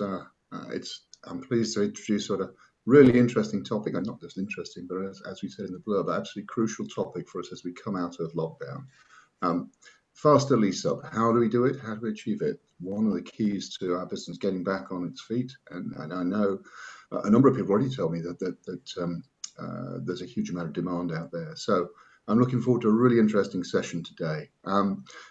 I'm pleased to introduce sort of really interesting topic, and not just interesting, but as we said in the blurb, absolutely crucial topic for us as we come out of lockdown. Faster lease up. How do we do it? How do we achieve it? One of the keys to our business getting back on its feet, and I know a number of people already tell me that there's a huge amount of demand out there. So I'm looking forward to a really interesting session today.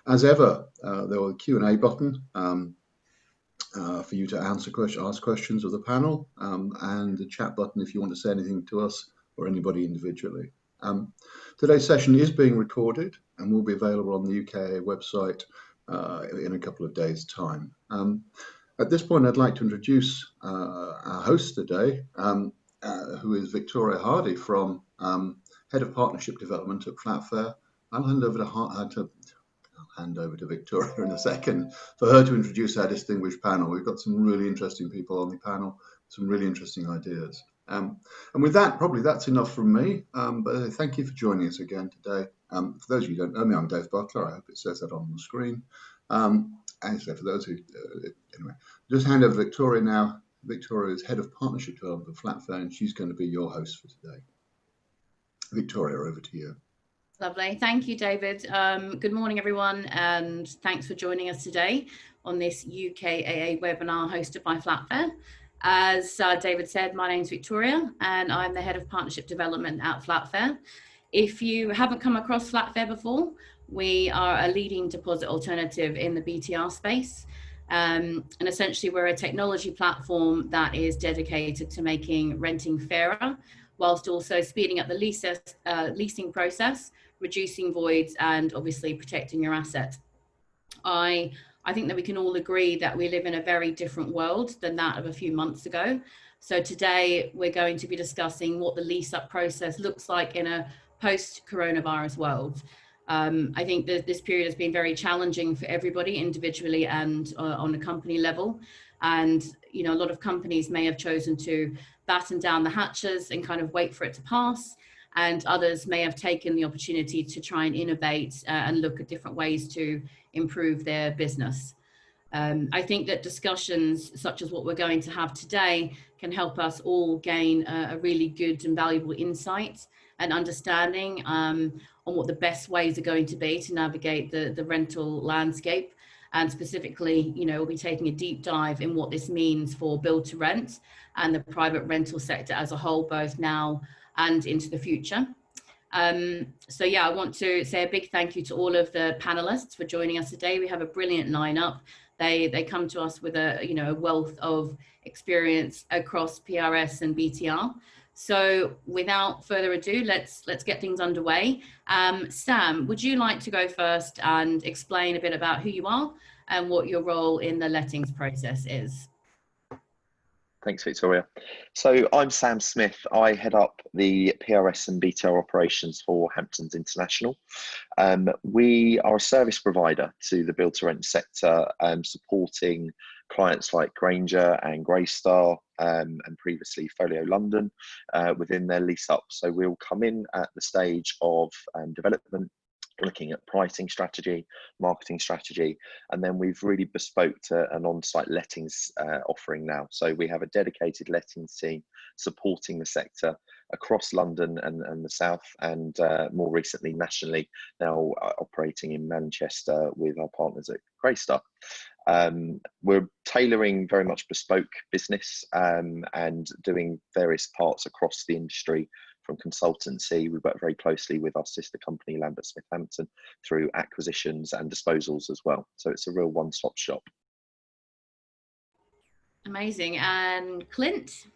As ever, there will be a Q&A button for you to ask questions of the panel, and the chat button if you want to say anything to us or anybody individually. Today's session is being recorded and will be available on the UKAA website in a couple of days' time. At this point, I'd like to introduce our host today, who is Victoria Hardy from Head of Partnership Development at Flatfair. I'll hand over to Victoria in a second for her to introduce our distinguished panel. We've got some really interesting people on the panel, some really interesting ideas. And with that, probably that's enough from me. But thank you for joining us again today. For those of you who don't know me, I'm Dave Butler. I hope it says that on the screen. And so for those who, anyway, just hand over to Victoria now. Victoria is Head of Partnership Development at Flatfair, and she's going to be your host for today. Victoria, over to you. Lovely. Thank you, David. Good morning, everyone, and thanks for joining us today on this UKAA webinar hosted by Flatfair. As David said, my name's Victoria, and I'm the Head of Partnership Development at Flatfair. If you haven't come across Flatfair before, we are a leading deposit alternative in the BTR space. And essentially, we're a technology platform that is dedicated to making renting fairer, whilst also speeding up the leasing process, reducing voids, and obviously protecting your asset. I think that we can all agree that we live in a very different world than that of a few months ago. So today we're going to be discussing what the lease up process looks like in a post-coronavirus world. I think that this period has been very challenging for everybody individually and on a company level. And, you know, a lot of companies may have chosen to batten down the hatches and kind of wait for it to pass. And others may have taken the opportunity to try and innovate and look at different ways to improve their business. I think that discussions such as what we're going to have today can help us all gain a really good and valuable insight and understanding on what the best ways are going to be to navigate the rental landscape. And specifically, you know, we'll be taking a deep dive in what this means for build to rent and the private rental sector as a whole, both now and into the future. So yeah, I want to say a big thank you to all of the panelists for joining us today. We have a brilliant lineup. They come to us with a wealth of experience across PRS and BTR. So without further ado, let's get things underway. Sam, would you like to go first and explain a bit about who you are and what your role in the lettings process is? Thanks, Victoria. So I'm Sam Smith. I head up the PRS and BTR operations for Hamptons International. We are a service provider to the build to rent sector, supporting clients like Granger and Greystar and previously Folio London within their lease up. So we'll come in at the stage of development, looking at pricing strategy, marketing strategy, and then we've really bespoke an on-site lettings offering now. So we have a dedicated lettings team supporting the sector across London and the South, and more recently nationally, now operating in Manchester with our partners at Greystar. We're tailoring very much bespoke business and doing various parts across the industry. From consultancy, we work very closely with our sister company, Lambert Smith Hampton, through acquisitions and disposals as well. So it's a real one-stop shop. Amazing. And Clint?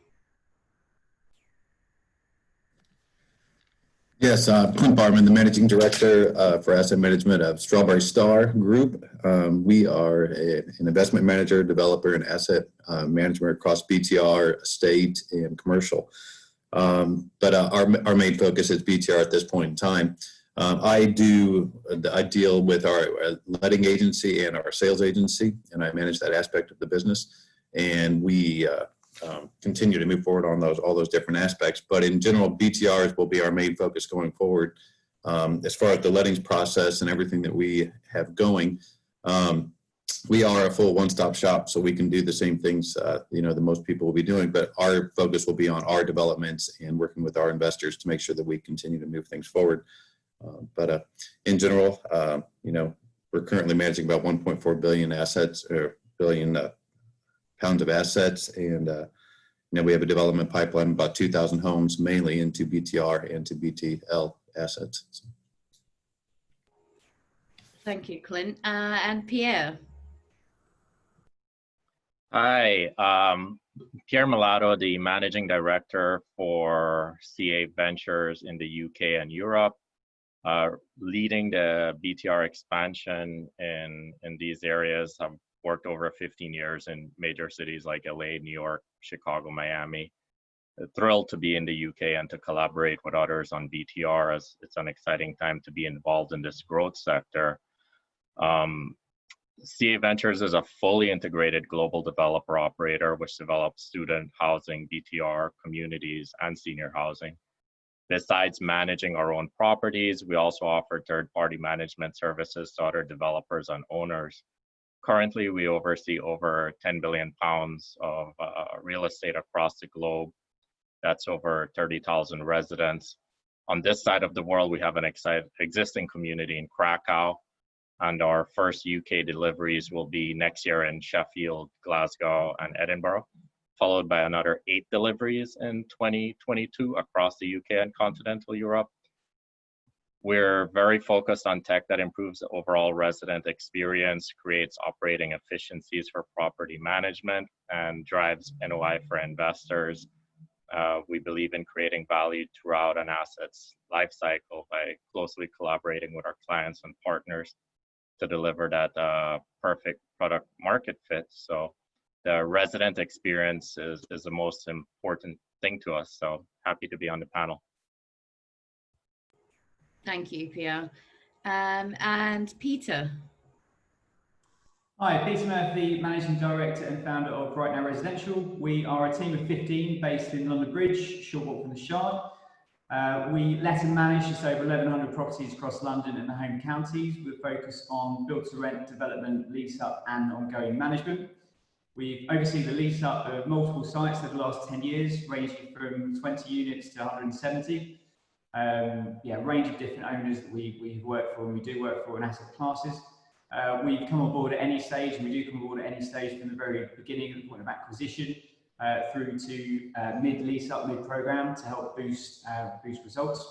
Yes, Clint Bartman, the Managing Director for Asset Management of Strawberry Star Group. We are an investment manager, developer, and asset management across BTR, estate, and commercial. But our main focus is BTR at this point in time. I deal with our letting agency and our sales agency, and I manage that aspect of the business. And we continue to move forward on all those different aspects. But in general, BTRs will be our main focus going forward. As far as the lettings process and everything that we have going, we are a full one-stop shop, so we can do the same things, you know, that most people will be doing, but our focus will be on our developments and working with our investors to make sure that we continue to move things forward. But in general, you know, we're currently managing about 1.4 billion assets, or billion pounds of assets, and you know, we have a development pipeline of about 2,000 homes, mainly into BTR and to BTL assets. Thank you, Clint. And Pierre. Hi, Pierre Melhado, the Managing Director for CA Ventures in the UK and Europe, leading the BTR expansion in these areas. I've worked over 15 years in major cities like LA, New York, Chicago, Miami. Thrilled to be in the UK and to collaborate with others on BTR, as it's an exciting time to be involved in this growth sector. CA Ventures is a fully integrated global developer operator which develops student housing, BTR, communities, and senior housing. Besides managing our own properties, we also offer third-party management services to other developers and owners. Currently, we oversee over 10 billion pounds of real estate across the globe. That's over 30,000 residents. On this side of the world, we have an existing community in Krakow, and our first UK deliveries will be next year in Sheffield, Glasgow, and Edinburgh, followed by another 8 deliveries in 2022 across the UK and continental Europe. We're very focused on tech that improves the overall resident experience, creates operating efficiencies for property management, and drives NOI for investors. We believe in creating value throughout an asset's life cycle by closely collaborating with our clients and partners to deliver that perfect product market fit. So the resident experience is the most important thing to us. So happy to be on the panel. Thank you, Pierre. And Peter. Hi, Peter Murphy, Managing Director and founder of Right Now Residential. We are a team of 15 based in London Bridge, short walk from the Shard. We let and manage just over 1,100 properties across London and the home counties. We're focused on build-to-rent development, lease-up and ongoing management. We've overseen the lease-up of multiple sites over the last 10 years, ranging from 20 units to 170. Range of different owners that we work for and we do work for in asset classes. We come on board at any stage, and we do come on board at any stage from the very beginning, at the point of acquisition, through to mid-lease-up, mid-program to help boost results.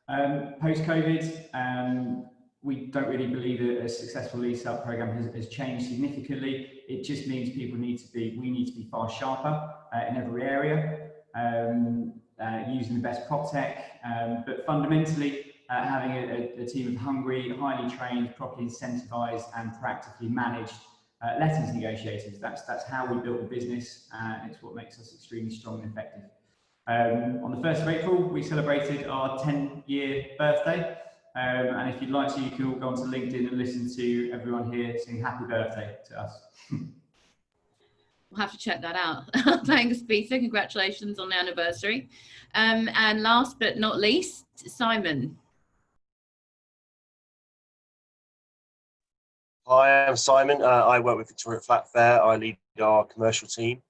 Post-COVID, we don't really believe that a successful lease-up program has changed significantly. It just means we need to be far sharper in every area, using the best prop tech, but fundamentally having a team of hungry, highly trained, properly incentivized and proactively managed lettings negotiators. That's how we built the business, and it's what makes us extremely strong and effective. On the 1st of April, we celebrated our 10-year birthday. And if you'd like to, you can all go onto LinkedIn and listen to everyone here sing happy birthday to us. We'll have to check that out. Thanks, Peter. Congratulations on the anniversary. And last but not least, Simon. Hi, I'm Simon. I work with Victoria Flatfair. I lead our commercial team.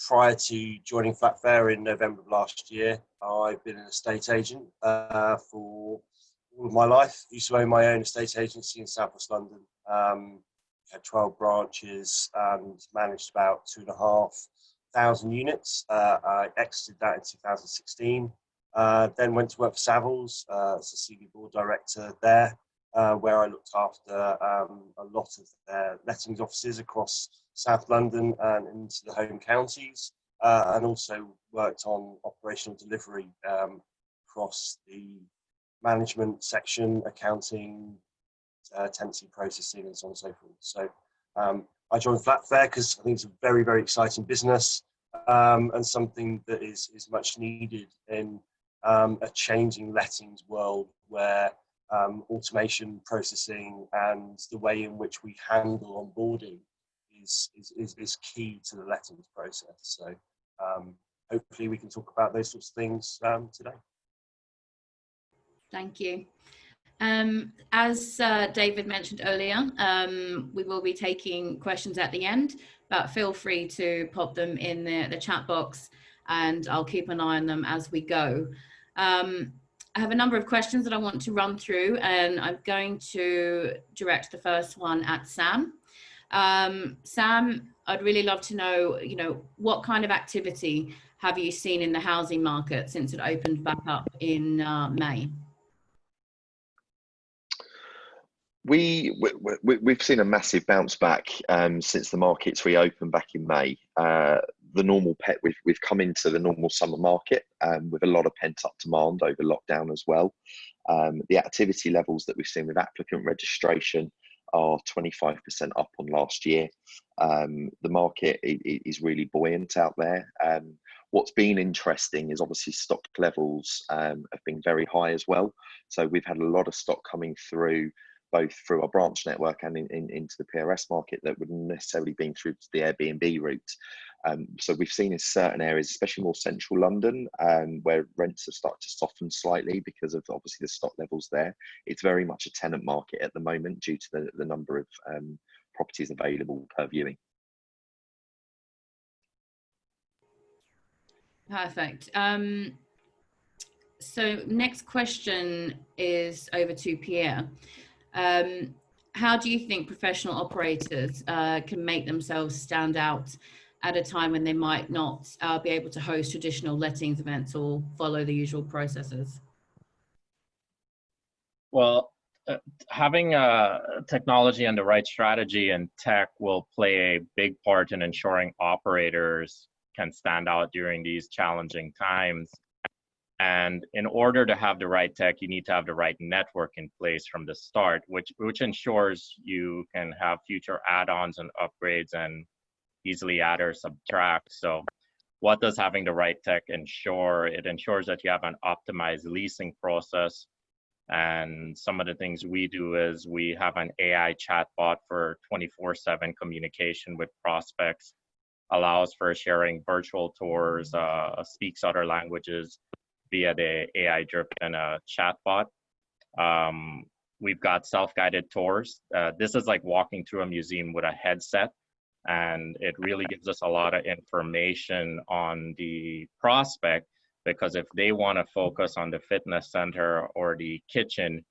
Prior to joining Flatfair in November of last year, I've been an estate agent for all of my life. Used to own my own estate agency in South West London. Had 12 branches and managed about 2,500 units. I exited that in 2016. Then went to work for Savills as a senior board director there, where I looked after a lot of their lettings offices across South London and into the home counties, and also worked on operational delivery across the management section, accounting, tenancy processing, and so on and so forth. So I joined Flatfair because I think it's a very, very exciting business, and something that is much needed in a changing lettings world where automation, processing, and the way in which we handle onboarding is key to the lettings process. So hopefully we can talk about those sorts of things today. Thank you. As David mentioned earlier, we will be taking questions at the end, but feel free to pop them in the chat box and I'll keep an eye on them as we go. I have a number of questions that I want to run through, and I'm going to direct the first one at Sam. Sam, I'd really love to know, what kind of activity have you seen in the housing market since it opened back up in May? We've seen a massive bounce back since the markets reopened back in May. We've come into the normal summer market with a lot of pent-up demand over lockdown as well. The activity levels that we've seen with applicant registration are 25% up on last year. The market is really buoyant out there. What's been interesting is obviously stock levels have been very high as well. So we've had a lot of stock coming through, both through our branch network and into the PRS market that wouldn't necessarily been through the Airbnb route. So we've seen in certain areas, especially more central London, where rents have started to soften slightly because of obviously the stock levels there. It's very much a tenant market at the moment due to the number of properties available per viewing. Perfect. So next question is over to Pierre. How do you think professional operators can make themselves stand out at a time when they might not be able to host traditional lettings events or follow the usual processes? Well, having technology and the right strategy and tech will play a big part in ensuring operators can stand out during these challenging times. And in order to have the right tech, you need to have the right network in place from the start, which ensures you can have future add-ons and upgrades and easily add or subtract. So what does having the right tech ensure? It ensures that you have an optimized leasing process. And some of the things we do is we have an AI chatbot for 24/7 communication with prospects, allows for sharing virtual tours, speaks other languages via the AI-driven chatbot. We've got self-guided tours. This is like walking through a museum with a headset, and it really gives us a lot of information on the prospect, because if they want to focus on the fitness center or the kitchen,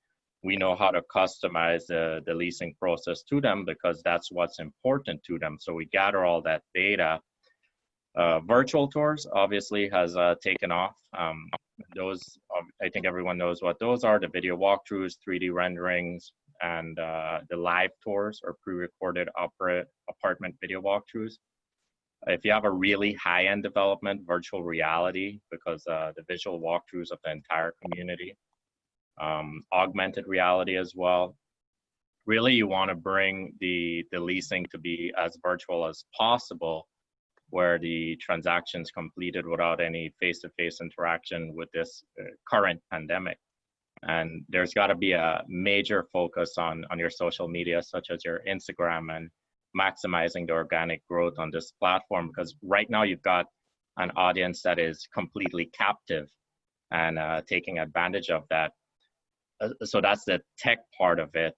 we know how to customize the leasing process to them, because that's what's important to them. So we gather all that data. Virtual tours obviously has taken off. Those, I think everyone knows what those are: the video walkthroughs, 3D renderings, and the live tours or pre-recorded apartment video walkthroughs. If you have a really high-end development, virtual reality, because the visual walkthroughs of the entire community, augmented reality as well. Really, you want to bring the leasing to be as virtual as possible, where the transactions completed without any face-to-face interaction with this current pandemic. And there's got to be a major focus on your social media, such as your Instagram, and maximizing the organic growth on this platform, because right now you've got an audience that is completely captive and taking advantage of that. So that's the tech part of it.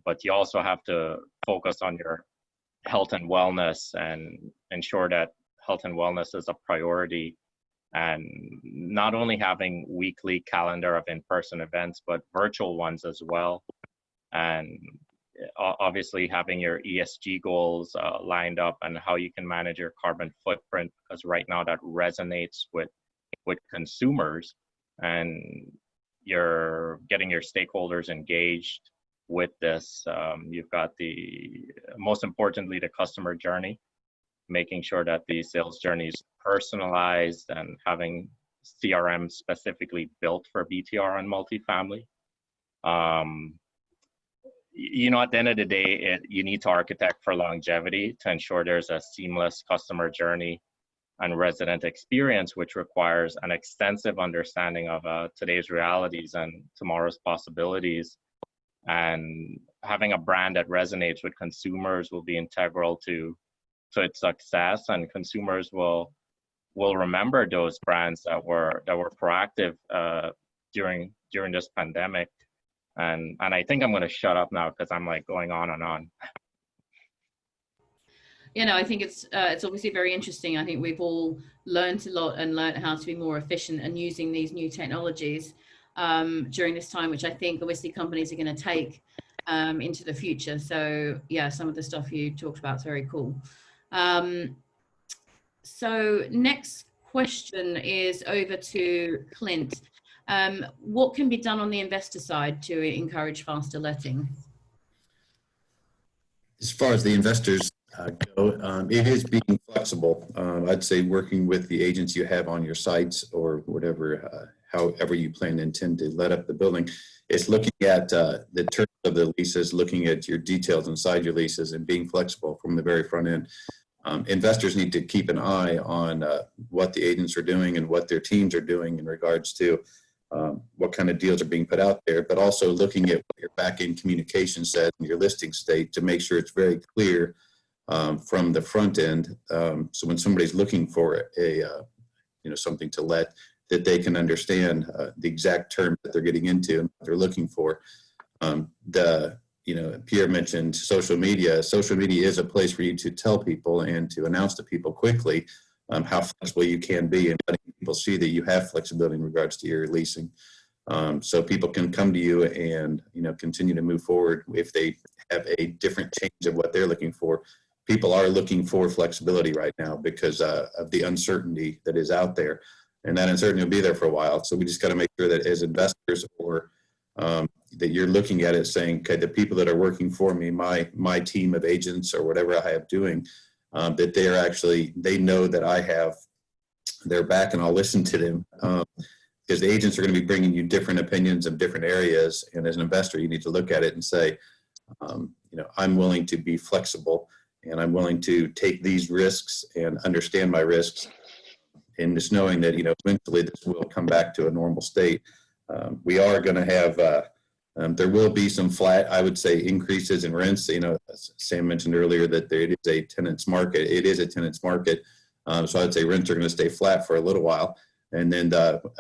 But you also have to focus on your health and wellness and ensure that health and wellness is a priority, and not only having weekly calendar of in-person events, but virtual ones as well. And obviously having your ESG goals lined up and how you can manage your carbon footprint, because right now that resonates with consumers, and you're getting your stakeholders engaged with this. You've got most importantly, the customer journey, making sure that the sales journey is personalized, and having CRM specifically built for BTR and multifamily. At the end of the day, you need to architect for longevity to ensure there's a seamless customer journey and resident experience, which requires an extensive understanding of today's realities and tomorrow's possibilities. And having a brand that resonates with consumers will be integral to its success, and consumers will remember those brands that were proactive during this pandemic. And I think I'm going to shut up now because I'm like going on and on. You know, I think it's obviously very interesting. I think we've all learned a lot and learned how to be more efficient and using these new technologies during this time, which I think obviously companies are going to take into the future. So yeah, some of the stuff you talked about is very cool. So next question is over to Clint. What can be done on the investor side to encourage faster letting? As far as the investors go, it is being flexible. I'd say working with the agents you have on your sites or whatever, however you plan to intend to let up the building. It's looking at the terms of the leases, looking at your details inside your leases and being flexible from the very front end. Investors need to keep an eye on what the agents are doing and what their teams are doing in regards to what kind of deals are being put out there, but also looking at what your back-end communication says in your listing state to make sure it's very clear from the front end. So when somebody's looking for a something to let, that they can understand the exact terms that they're getting into and what they're looking for. Pierre mentioned social media. Social media is a place for you to tell people and to announce to people quickly how flexible you can be and letting people see that you have flexibility in regards to your leasing. So people can come to you and, continue to move forward if they have a different change of what they're looking for. People are looking for flexibility right now because of the uncertainty that is out there. And that uncertainty will be there for a while. So we just got to make sure that as investors or that you're looking at it saying, okay, the people that are working for me, my team of agents or whatever I have doing, that they know that I have their back and I'll listen to them. Because the agents are going to be bringing you different opinions of different areas. And as an investor, you need to look at it and say, I'm willing to be flexible and I'm willing to take these risks and understand my risks. And just knowing that, eventually this will come back to a normal state. We are going to have, there will be some flat, I would say, increases in rents. Sam mentioned earlier that it is a tenant's market. It is a tenant's market. So I'd say rents are going to stay flat for a little while. And then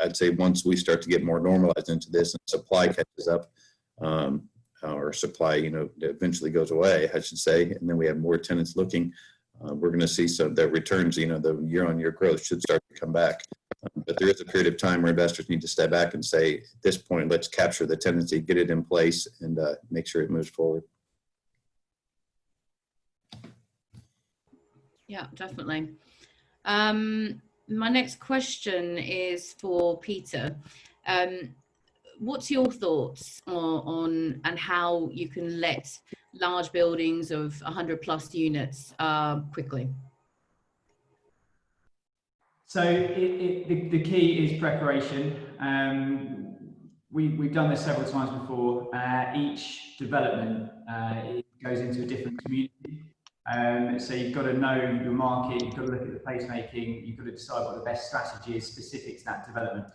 I'd say once we start to get more normalized into this and supply catches up, or supply, eventually goes away, I should say, and then we have more tenants looking, we're going to see some the returns, the year-on-year growth should start to come back. But there is a period of time where investors need to step back and say, at this point, let's capture the tenancy, get it in place, and make sure it moves forward. Yeah, definitely. My next question is for Peter. What's your thoughts on and how you can let large buildings of 100+ units quickly? So the key is preparation. We've done this several times before. Each development it goes into a different community. So you've got to know your market, you've got to look at the placemaking, you've got to decide what the best strategy is specific to that development.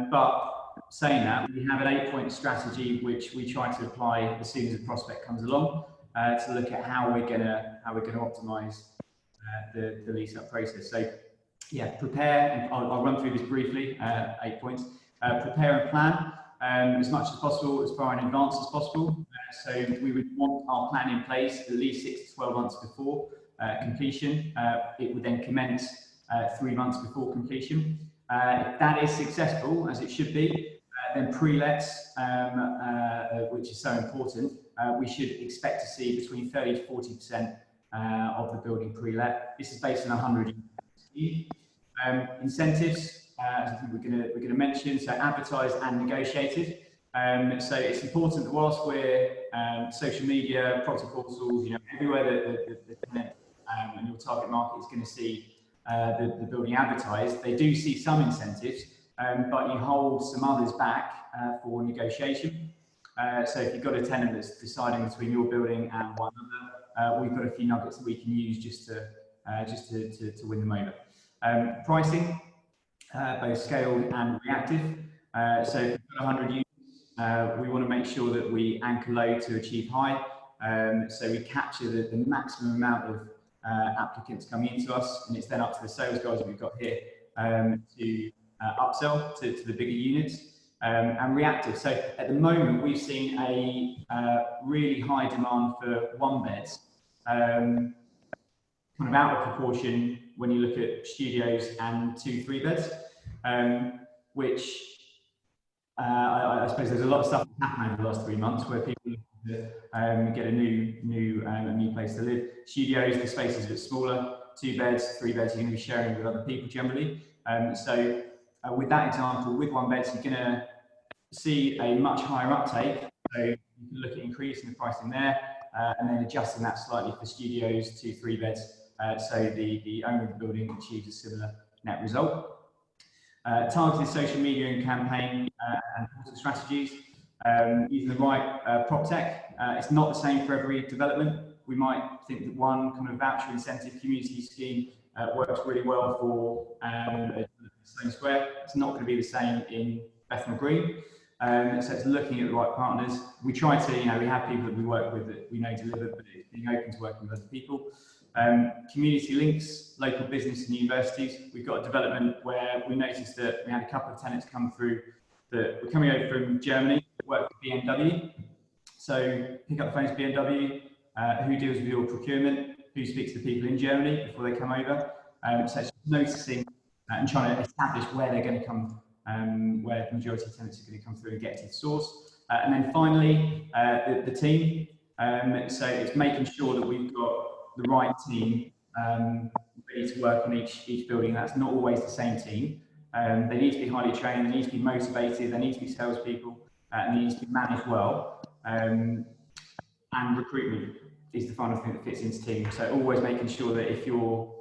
But saying that, we have an 8-point strategy which we try to apply as soon as a prospect comes along to look at how we're gonna optimize the lease up process. So yeah, prepare, and I'll run through this briefly. 8 points. Prepare and plan as much as possible, as far in advance as possible. So we would want our plan in place at least 6 to 12 months before completion. It would then commence 3 months before completion. If that is successful, as it should be, then pre-lets, which is so important, we should expect to see between 30 to 40% of the building pre-let. This is based on 100 units. Incentives, as I think we're going to mention, so advertised and negotiated. So it's important that whilst we're social media, property portals, everywhere that the tenant and your target market is going to see the building advertised, they do see some incentives, but you hold some others back for negotiation. So if you've got a tenant that's deciding between your building and one other, we've got a few nuggets that we can use just to win them over. Pricing, both scaled and reactive. So if we've got 100 units, we want to make sure that we anchor low to achieve high. So we capture the maximum amount of applicants coming into us, and it's then up to the sales guys that we've got here to upsell to the bigger units. and reactive. So at the moment, we've seen a really high demand for 1 beds, kind of out of proportion when you look at studios and 2 3 beds, which I suppose there's a lot of stuff that's happened over the last 3 months where people get a new place to live. Studios, the space is a bit smaller. 2 beds, 3 beds, you're going to be sharing with other people generally. So with that example, with 1 bed, you're going to see a much higher uptake. So you can look at increasing the pricing there, and then adjusting that slightly for studios, 2 3 beds. So the owner of the building achieves a similar net result. Targeted social media and campaign and portal strategies. Using the right prop tech. It's not the same for every development. We might think that one kind of voucher incentive community scheme works really well for Stone Square. It's not going to be the same in Bethnal Green. So it's looking at the right partners. We try to, we have people that we work with that we know deliver, but it's being open to working with other people. Community links, local business and universities. We've got a development where we noticed that we had a couple of tenants come through that were coming over from Germany, work with BMW. So pick up the phone to BMW, who deals with your procurement, who speaks to people in Germany before they come over. So it's noticing and trying to establish where they're going to come, where the majority of tenants are going to come through and get to the source. And then finally, the team. So it's making sure that we've got the right team ready to work on each building. That's not always the same team. They need to be highly trained, they need to be motivated, they need to be salespeople, and they need to be managed well. And recruitment is the final thing that fits into team. So always making sure that if you're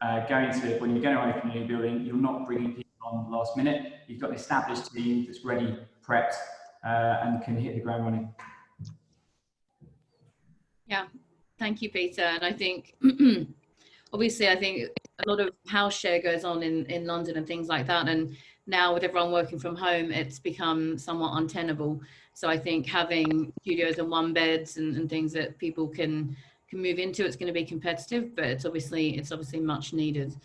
when you're going to open a new building, you're not bringing people on last minute. You've got an established team that's ready, prepped, and can hit the ground running. Yeah, thank you, Peter. And I think, obviously, I think a lot of house share goes on in London and things like that. And now with everyone working from home, it's become somewhat untenable. So I think having studios and 1 beds and things that people can move into, it's going to be competitive, but it's obviously much needed.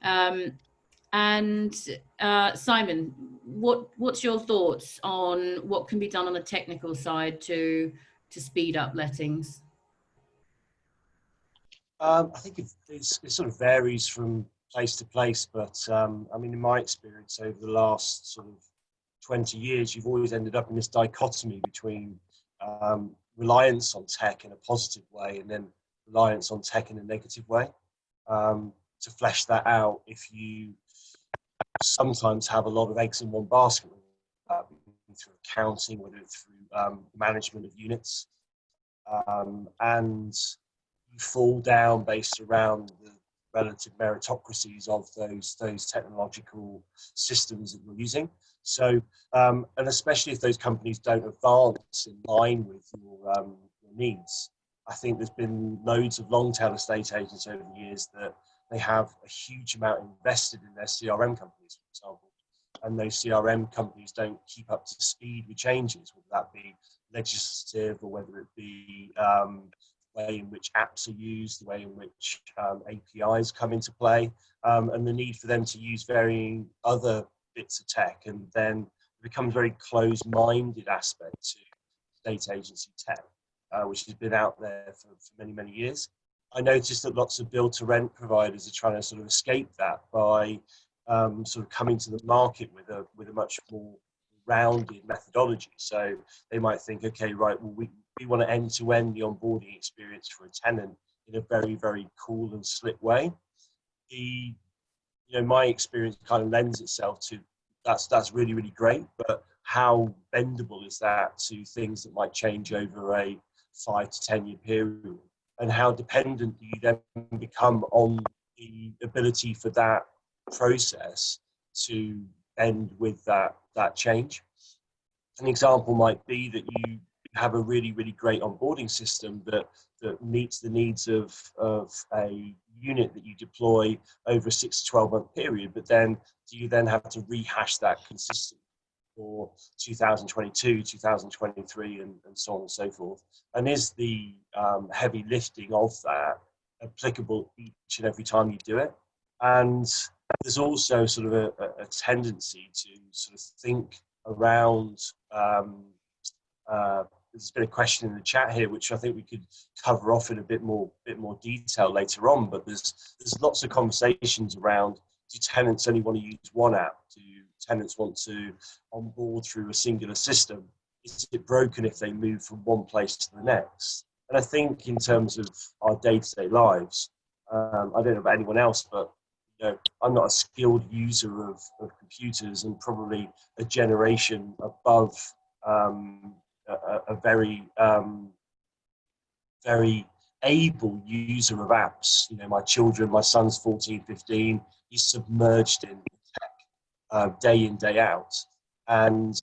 And Simon, what's your thoughts on what can be done on the technical side to speed up lettings? I think it sort of varies from place to place, but I mean, in my experience over the last sort of 20 years, you've always ended up in this dichotomy between reliance on tech in a positive way and then reliance on tech in a negative way. To flesh that out, if you sometimes have a lot of eggs in one basket, through accounting, whether it's through management of units, and you fall down based around the relative meritocracies of those technological systems that you're using. So, and especially if those companies don't advance in line with your needs. I think there's been loads of long tail estate agents over the years that they have a huge amount invested in their CRM companies, for example, and those CRM companies don't keep up to speed with changes, whether that be legislative or whether it be the way in which apps are used, the way in which APIs come into play, and the need for them to use varying other bits of tech, and then it becomes a very closed-minded aspect to state agency tech, which has been out there for many, many years. I noticed that lots of build-to-rent providers are trying to sort of escape that by sort of coming to the market with a much more rounded methodology. So they might think, okay, right, well, we want to end-to-end the onboarding experience for a tenant in a very, very cool and slick way. My experience kind of lends itself to that's really, really great, but how bendable is that to things that might change over a 5 to 10 year period? And how dependent do you then become on the ability for that process to end with that change? An example might be that you have a really, really great onboarding system that meets the needs of a unit that you deploy over a 6 to 12 month period, but then do you then have to rehash that consistently for 2022, 2023, and so on and so forth? And is the heavy lifting of that applicable each and every time you do it? And there's also sort of a tendency to sort of think around, there's been a question in the chat here, which I think we could cover off in a bit more detail later on, but there's lots of conversations around, do tenants only want to use one app? Do tenants want to onboard through a singular system? Is it broken if they move from one place to the next? And I think in terms of our day-to-day lives, I don't know about anyone else, but I'm not a skilled user of computers, and probably a generation above a very able user of apps. My son's 14, 15, he's submerged in tech day in, day out, and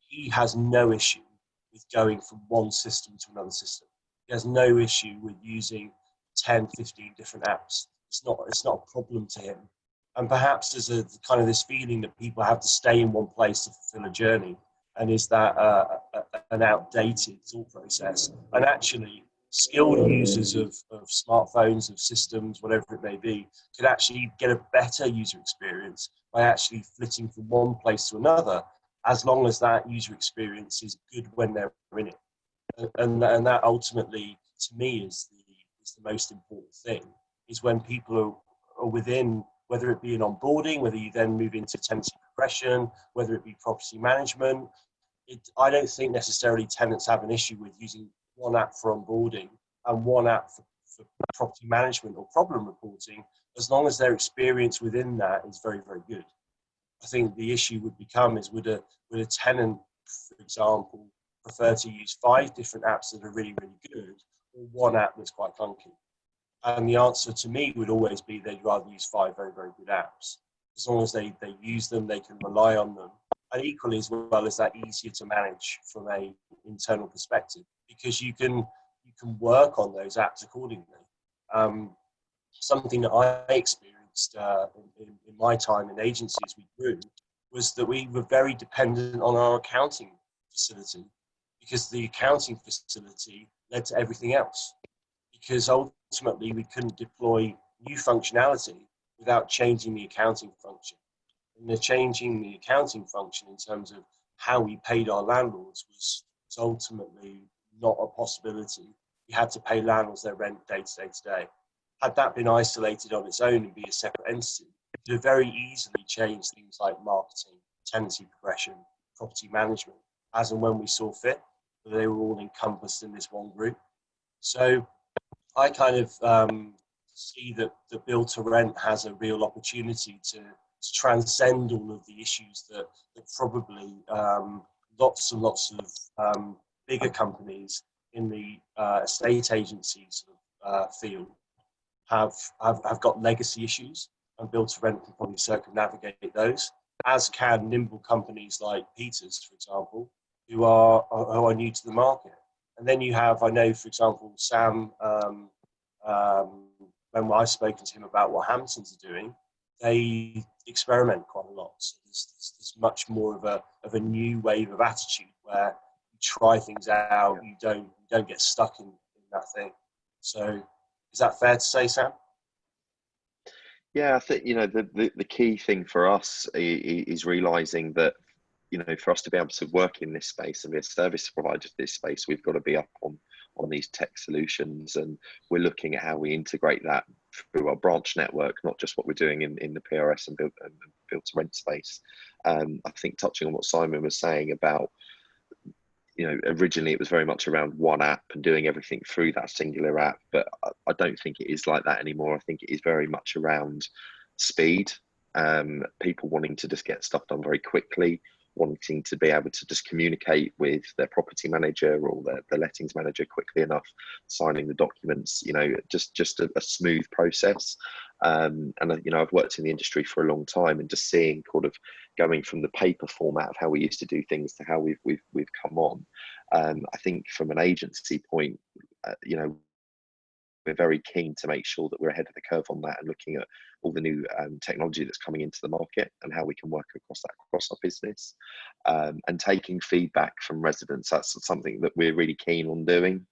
he has no issue with going from one system to another system. He has no issue with using 10, 15 different apps. It's not a problem to him. And perhaps there's a kind of this feeling that people have to stay in one place to fulfill a journey. And is that an outdated thought process? And actually, skilled users of smartphones, of systems, whatever it may be, could actually get a better user experience by actually flitting from one place to another, as long as that user experience is good when they're in it. And that ultimately, to me, is the most important thing, is when people are within, whether it be an onboarding, whether you then move into tenancy progression, whether it be property management. I don't think necessarily tenants have an issue with using one app for onboarding and one app for property management or problem reporting, as long as their experience within that is very, very good. I think the issue would become is, would a tenant, for example, prefer to use 5 different apps that are really, really good, or one app that's quite clunky? And the answer to me would always be they'd rather use 5 very, very good apps. As long as they use them, they can rely on them. And equally as well, is that easier to manage from a internal perspective, because you can work on those apps accordingly. Something that I experienced in my time in agencies we grew was that we were very dependent on our accounting facility, because the accounting facility led to everything else. Because ultimately we couldn't deploy new functionality without changing the accounting function. And the changing the accounting function in terms of how we paid our landlords was ultimately not a possibility. We had to pay landlords their rent day to day. Had that been isolated on its own and be a separate entity, we could have very easily changed things like marketing, tenancy progression, property management, as and when we saw fit. But they were all encompassed in this one group. So I kind of see that the build to rent has a real opportunity to transcend all of the issues that probably lots and lots of bigger companies in the estate agencies field have got legacy issues, and build to rent can probably circumnavigate those, as can nimble companies like Peters, for example, who are new to the market. And then you have, I know, for example, Sam, when I've spoken to him about what Hamptons are doing, they experiment quite a lot. So there's much more of a new wave of attitude where you try things out, you don't get stuck in that thing. So is that fair to say, Sam? Yeah, I think, the key thing for us is realizing that, for us to be able to work in this space and be a service provider to this space, we've got to be up on these tech solutions, and we're looking at how we integrate that through our branch network, not just what we're doing in the PRS and build to rent space. I think touching on what Simon was saying about, originally it was very much around one app and doing everything through that singular app, but I don't think it is like that anymore. I think it is very much around speed, people wanting to just get stuff done very quickly, wanting to be able to just communicate with their property manager or their lettings manager quickly enough, signing the documents, just a smooth process. And I've worked in the industry for a long time, and just seeing kind of going from the paper format of how we used to do things to how we've come on. I think from an agency point, we're very keen to make sure that we're ahead of the curve on that, and looking at all the new technology that's coming into the market and how we can work across our business, and taking feedback from residents. That's something that we're really keen on doing.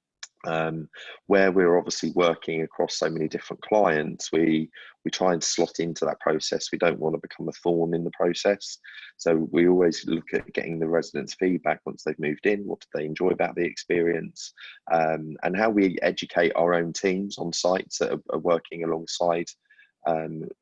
Where we're obviously working across so many different clients, we try and slot into that process. We don't want to become a thorn in the process. So we always look at getting the residents' feedback once they've moved in. What do they enjoy about the experience? And how we educate our own teams on sites that are working alongside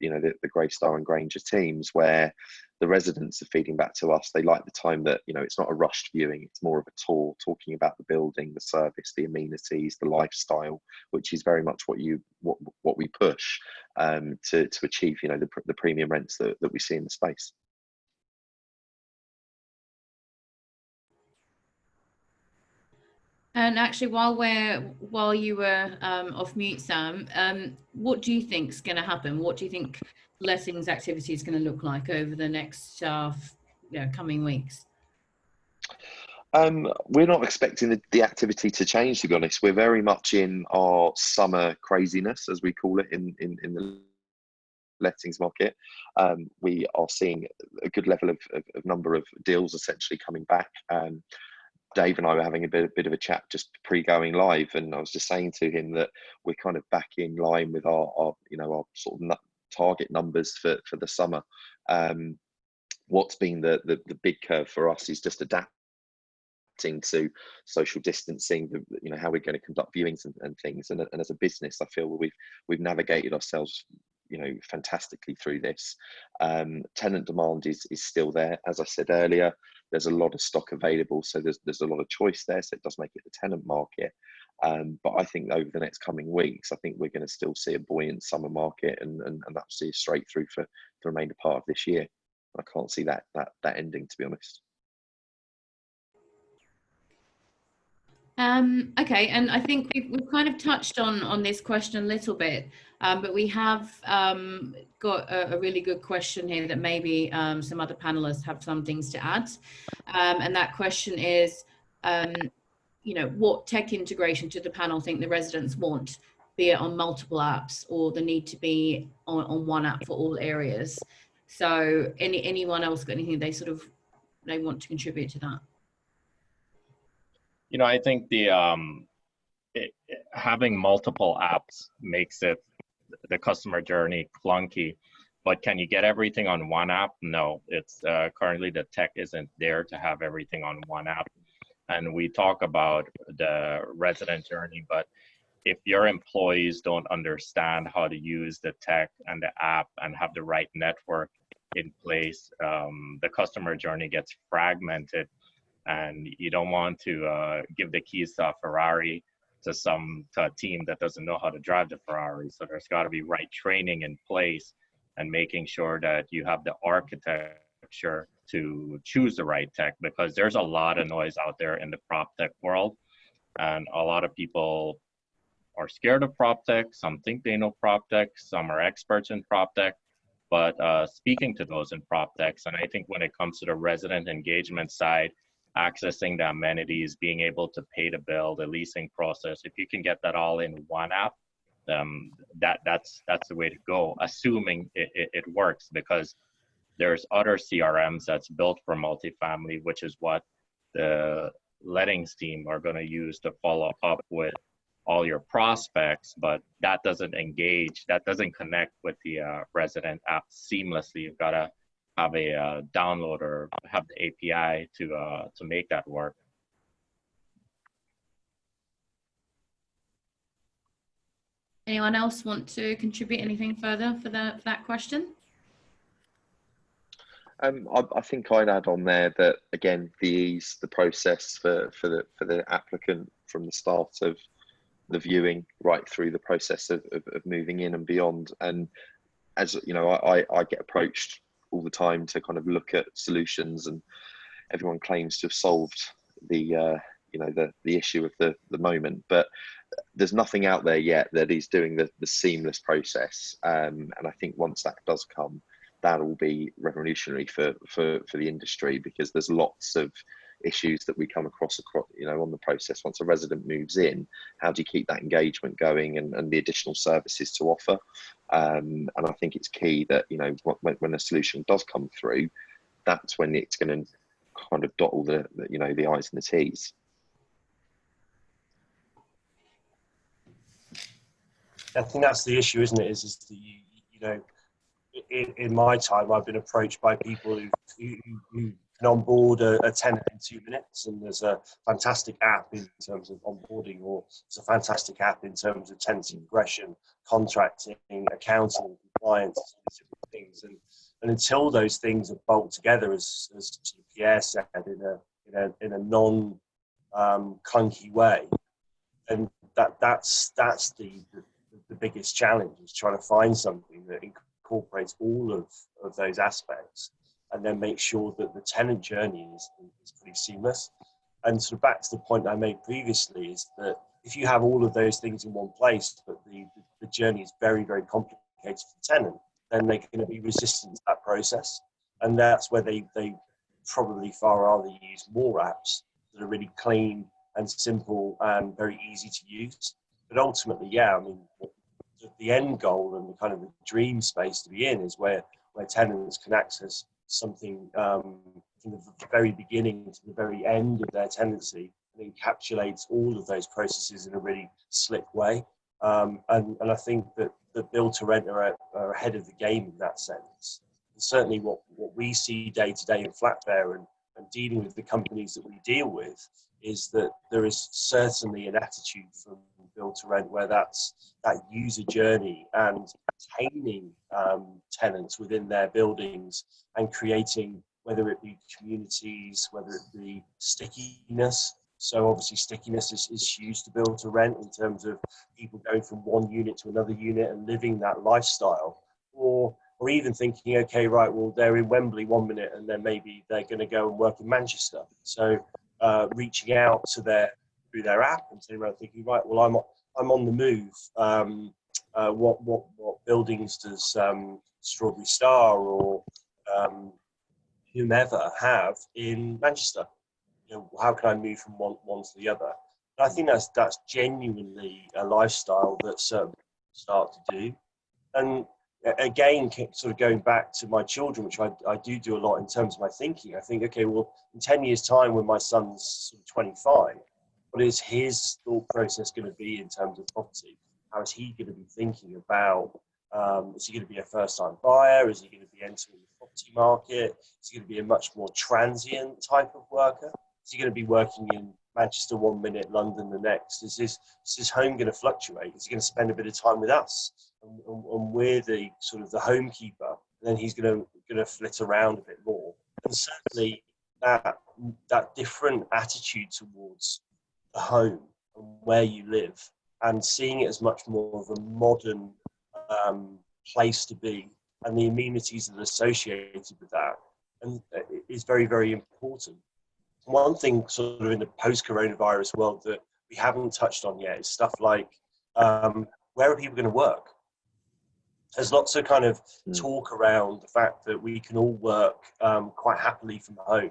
you know, the Greystar and Granger teams, where the residents are feeding back to us. They like the time that, you know, it's not a rushed viewing, it's more of a tour, talking about the building, the service, the amenities, the lifestyle, which is very much what we push to achieve, you know, the premium rents that we see in the space. And actually, while you were off mute, Sam, what do you think is going to happen? What do you think lettings activity is going to look like over the next coming weeks? We're not expecting the activity to change, to be honest. We're very much in our summer craziness, as we call it, in the lettings market. We are seeing a good level of number of deals essentially coming back. Dave and I were having a bit of a chat just pre-going live, and I was just saying to him that we're kind of back in line with our you know, our sort of target numbers for the summer. What's been the big curve for us is just adapting to social distancing, you know, how we're going to conduct viewings and things. And as a business, I feel we've navigated ourselves, you know, fantastically through this. Tenant demand is still there. As I said earlier, there's a lot of stock available, so there's a lot of choice there, so it does make it the tenant market. But I think over the next coming weeks, I think we're going to still see a buoyant summer market, and that'll see us straight through for the remainder part of this year. I can't see that ending, to be honest. Okay, and I think we've kind of touched on this question a little bit, but we have got a really good question here that maybe some other panelists have some things to add. And that question is, you know, what tech integration do the panel think the residents want, be it on multiple apps or the need to be on one app for all areas? So anyone else got anything they want to contribute to that? You know, I think having multiple apps makes the customer journey clunky. But can you get everything on one app? No, it's currently the tech isn't there to have everything on one app. And we talk about the resident journey, but if your employees don't understand how to use the tech and the app and have the right network in place, the customer journey gets fragmented. And you don't want to give the keys to a Ferrari to a team that doesn't know how to drive the Ferrari. So there's got to be right training in place and making sure that you have the architecture to choose the right tech, because there's a lot of noise out there in the prop tech world. And a lot of people are scared of prop tech. Some think they know prop tech. Some are experts in prop tech. But speaking to those in prop techs, and I think when it comes to the resident engagement side, accessing the amenities, being able to pay the bill, the leasing process, if you can get that all in one app, that's the way to go, assuming it works, because there's other CRMs that's built for multifamily, which is what the lettings team are going to use to follow up with all your prospects, but that doesn't engage, that doesn't connect with the resident app seamlessly. You've got to have a download or have the API to make that work. Anyone else want to contribute anything further for that question? I think I'd add on there that, again, the ease, the process for the applicant from the start of the viewing right through the process of moving in and beyond. And as you know, I get approached all the time to kind of look at solutions, and everyone claims to have solved the issue of the moment, but there's nothing out there yet that is doing the seamless process. And I think once that does come, that will be revolutionary for the industry, because there's lots of issues that we come across, you know, on the process. Once a resident moves in, how do you keep that engagement going, and the additional services to offer? And I think it's key that, you know, when a solution does come through, that's when it's going to kind of dot all the I's and the T's. I think that's the issue, isn't it? Is that you know, in my time, I've been approached by people who can onboard a tenant in 2 minutes, and there's a fantastic app in terms of onboarding, or there's a fantastic app in terms of tenancy progression, contracting, accounting, compliance, things. And until those things are bolted together, as Pierre said, in a non clunky way, and that's the biggest challenge, is trying to find something that incorporates all of those aspects, and then make sure that the tenant journey is pretty seamless. And sort of back to the point I made previously, is that if you have all of those things in one place, but the journey is very, very complicated for the tenant, then they're going to be resistant to that process. And that's where they probably far rather use more apps that are really clean and simple and very easy to use. But ultimately, yeah, I mean, the end goal and the kind of the dream space to be in is where tenants can access something from the very beginning to the very end of their tenancy, and encapsulates all of those processes in a really slick way. And I think that the build to rent are ahead of the game in that sense. And certainly what we see day to day in flatfair and dealing with the companies that we deal with, is that there is certainly an attitude from build to rent where that's that user journey and retaining tenants within their buildings, and creating, whether it be communities, whether it be stickiness. So obviously stickiness is huge to build to rent, in terms of people going from one unit to another unit and living that lifestyle, or even thinking, okay, right, well, they're in Wembley 1 minute and then maybe they're going to go and work in Manchester. So reaching out to through their app and sitting around thinking, right, well, I'm on the move. What buildings does Strawberry Star or whomever have in Manchester? You know, how can I move from one to the other? And I think that's genuinely a lifestyle that start to do. And again, sort of going back to my children, which I do a lot in terms of my thinking. I think, okay, well, in 10 years' time, when my son's sort of 25, what is his thought process going to be in terms of property? How is he going to be thinking about, is he going to be a first-time buyer? Is he going to be entering the property market? Is he going to be a much more transient type of worker? Is he going to be working in Manchester 1 minute, London the next? Is his home going to fluctuate? Is he going to spend a bit of time with us? And we're the sort of the home keeper, and then he's going to flit around a bit more. And certainly that different attitude towards the home and where you live, and seeing it as much more of a modern place to be, and the amenities that are associated with that, and is very, very important. One thing sort of in the post-coronavirus world that we haven't touched on yet is stuff like, where are people going to work? There's lots of kind of talk around the fact that we can all work quite happily from home,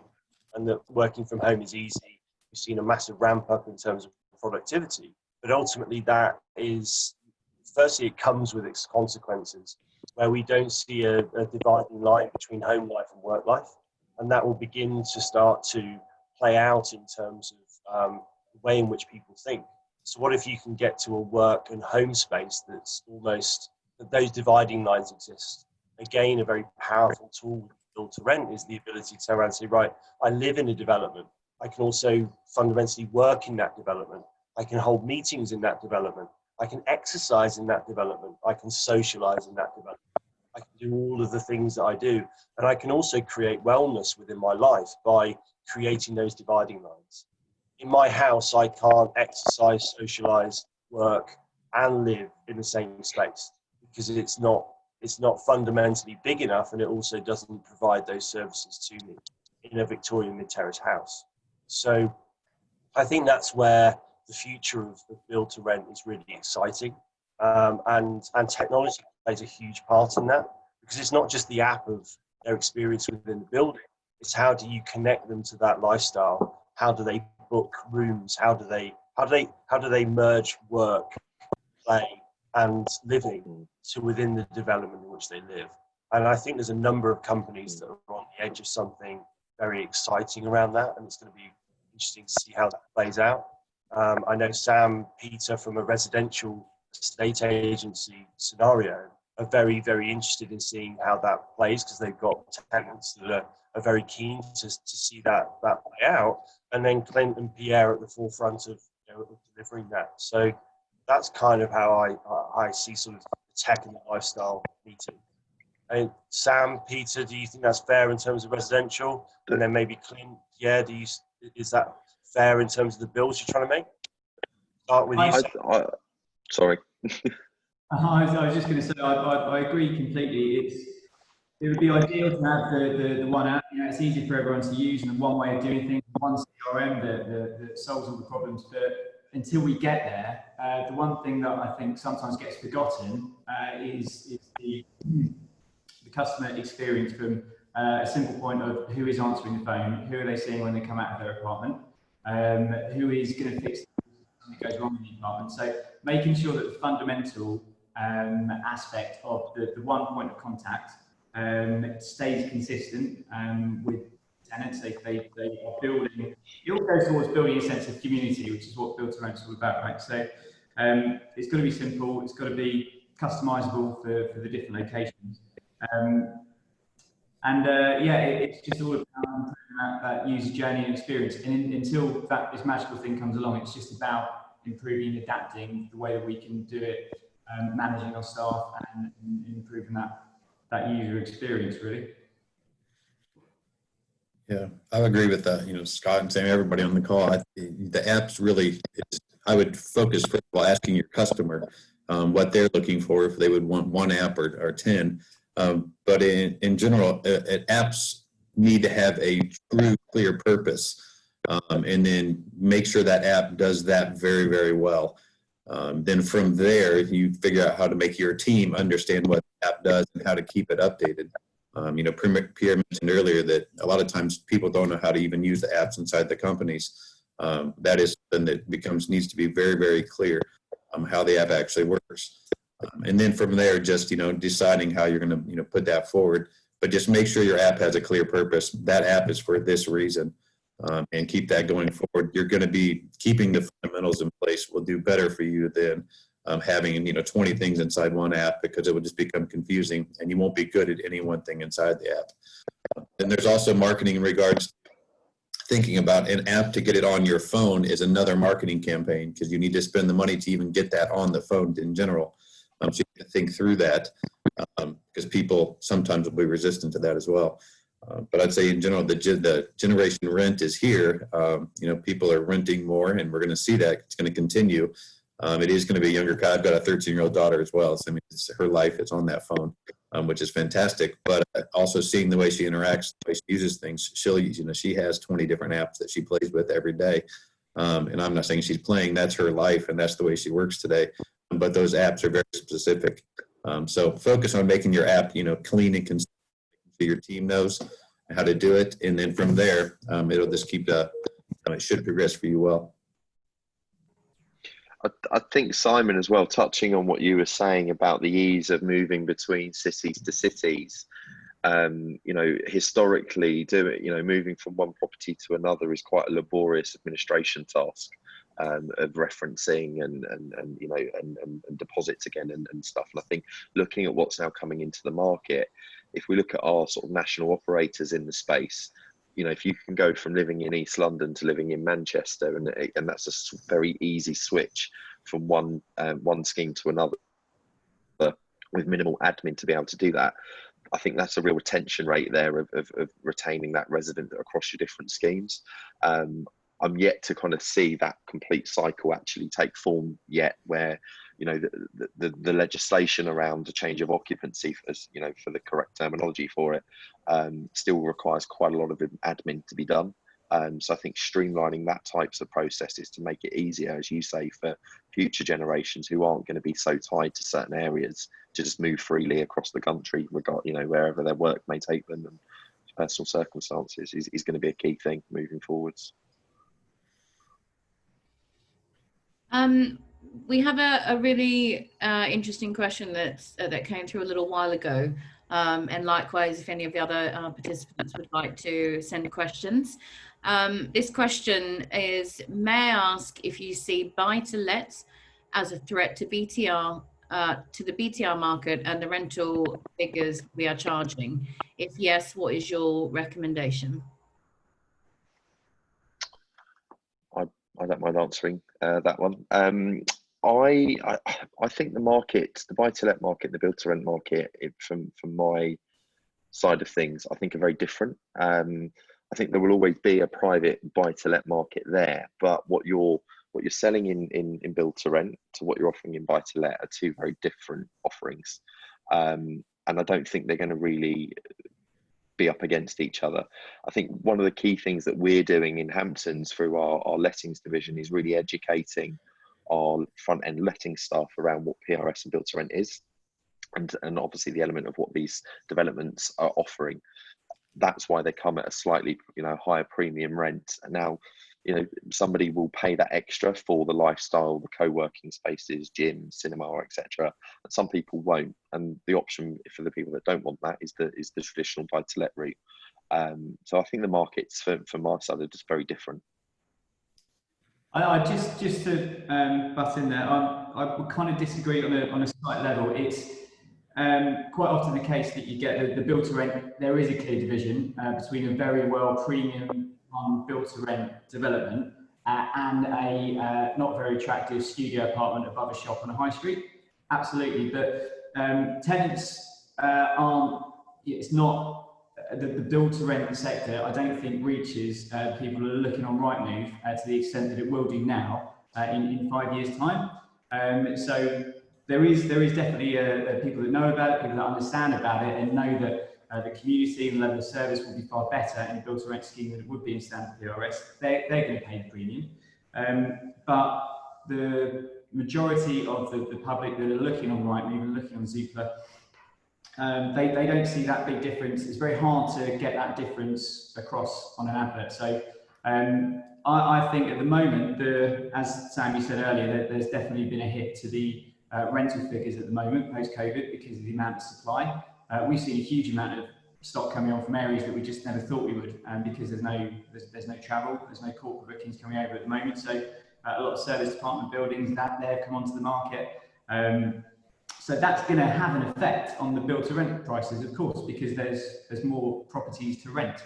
and that working from home is easy. We've seen a massive ramp up in terms of productivity, but ultimately that is, firstly, it comes with its consequences, where we don't see a dividing line between home life and work life, and that will begin to start to play out in terms of the way in which people think. So what if you can get to a work and home space that's almost, that those dividing lines exist? Again, a very powerful tool built to rent is the ability to turn around and say, right, I live in a development. I can also fundamentally work in that development. I can hold meetings in that development. I can exercise in that development. I can socialize in that development. I can do all of the things that I do. And I can also create wellness within my life by creating those dividing lines. In my house, I can't exercise, socialize, work, and live in the same space, because it's not fundamentally big enough, and it also doesn't provide those services to me in a Victorian mid-terrace house. So I think that's where the future of build to rent is really exciting, and technology plays a huge part in that, because it's not just the app of their experience within the building. It's how do you connect them to that lifestyle? How do they book rooms? How do they merge work, play, and living to within the development in which they live? And I think there's a number of companies that are on the edge of something very exciting around that, and it's going to be interesting to see how that plays out. I know Sam Peter from a residential estate agency scenario are very, very interested in seeing how that plays, because they've got tenants that are very keen to see that play out. And then Clint and Pierre at the forefront of, of delivering that. So that's kind of how I see sort of the tech and the lifestyle meeting. And Sam, Peter, do you think that's fair in terms of residential? And then maybe Clint, Pierre, is that fair in terms of the builds you're trying to make? Start with you. Sorry. I was just going to say, I agree completely. It would be ideal to have the one app. It's easy for everyone to use, and one way of doing things, one CRM that solves all the problems. But until we get there, the one thing that I think sometimes gets forgotten is the customer experience, from a simple point of who is answering the phone, who are they seeing when they come out of their apartment, who is going to fix something that goes wrong in the apartment. So making sure that the fundamental aspect of the one point of contact stays consistent with tenants. They are building, it all goes towards building a sense of community, which is what Build to Rent is all about, right? So it's got to be simple, it's got to be customizable for the different locations. It's just all about improving that user journey and experience. And until this magical thing comes along, it's just about improving and adapting the way that we can do it, managing our staff and improving that user experience, really. Yeah, I agree with that. Scott and Sam, everybody on the call. The apps really, I would focus first of all asking your customer what they're looking for, if they would want one app or 10. But in general, apps need to have a true, clear purpose, and then make sure that app does that very, very well. Then from there, you figure out how to make your team understand what the app does and how to keep it updated. Pierre mentioned earlier that a lot of times people don't know how to even use the apps inside the companies. That is something that needs to be very, very clear how the app actually works. And then from there, just, deciding how you're going to, put that forward, but just make sure your app has a clear purpose. That app is for this reason, and keep that going forward. You're going to be keeping the fundamentals in place will do better for you than having, 20 things inside one app, because it will just become confusing and you won't be good at any one thing inside the app. And there's also marketing in regards to thinking about an app to get it on your phone is another marketing campaign, because you need to spend the money to even get that on the phone in general. So you have to think through that, because people sometimes will be resistant to that as well. But I'd say in general, the generation rent is here. People are renting more, and we're going to see that. It's going to continue. It is going to be younger. I've got a 13-year-old daughter as well. So, her life is on that phone, which is fantastic. But also seeing the way she interacts, the way she uses things, she has 20 different apps that she plays with every day. And I'm not saying she's playing, that's her life and that's the way she works today. But those apps are very specific. So focus on making your app, clean and consistent, so your team knows how to do it. And then from there, it'll just keep it should progress for you well. I think, Simon, as well, touching on what you were saying about the ease of moving between cities to cities, historically moving from one property to another is quite a laborious administration task, of referencing and deposits again and stuff. And I think looking at what's now coming into the market, if we look at our sort of national operators in the space, if you can go from living in East London to living in Manchester, and that's a very easy switch from one scheme to another with minimal admin to be able to do that, I think that's a real retention rate there of retaining that resident across your different schemes. I'm yet to kind of see that complete cycle actually take form yet, where the legislation around the change of occupancy, for the correct terminology for it, still requires quite a lot of admin to be done. So I think streamlining that types of processes to make it easier, as you say, for future generations who aren't going to be so tied to certain areas to just move freely across the country, wherever their work may take them and personal circumstances, is going to be a key thing moving forwards. We have a really interesting question that came through a little while ago. And likewise, if any of the other participants would like to send questions. This question is, may I ask if you see buy-to-let as a threat to BTR, to the BTR market and the rental figures we are charging? If yes, what is your recommendation? I don't mind answering that one. I think the market, the buy-to-let market, the build-to-rent market, from my side of things, I think are very different. I think there will always be a private buy-to-let market there, but what you're selling in build-to-rent to what you're offering in buy-to-let are two very different offerings, and I don't think they're going to really be up against each other. I think one of the key things that we're doing in Hamptons through our lettings division is really educating our front end letting staff around what PRS and build to rent is, and obviously the element of what these developments are offering. That's why they come at a slightly higher premium rent. And now somebody will pay that extra for the lifestyle, the co-working spaces, gym, cinema, etc. And some people won't. And the option for the people that don't want that is the traditional buy-to-let route. So I think the markets for my side are just very different. I just to butt in there, I would kind of disagree on a slight level. It's quite often the case that you get the build to rent. There is a clear division between a very well premium build to rent development and a not very attractive studio apartment above a shop on a high street. Absolutely, but tenants aren't. It's not the build to rent sector. I don't think reaches people who are looking on Rightmove to the extent that it will do now in 5 years' time. So there is definitely people that know about it, people that understand about it, and know that the community and level of service will be far better in a build-to-rent scheme than it would be in standard PRS. They're going to pay the premium. But the majority of the public that are looking on Rightmove and looking on Zoopla, they don't see that big difference. It's very hard to get that difference across on an advert. So I think at the moment, as Sammy said earlier, there's definitely been a hit to the rental figures at the moment post-COVID because of the amount of supply. We've seen a huge amount of stock coming on from areas that we just never thought we would, because there's no travel, there's no corporate bookings coming over at the moment. So a lot of service department buildings that there come onto the market. So that's going to have an effect on the build to rent prices, of course, because there's more properties to rent.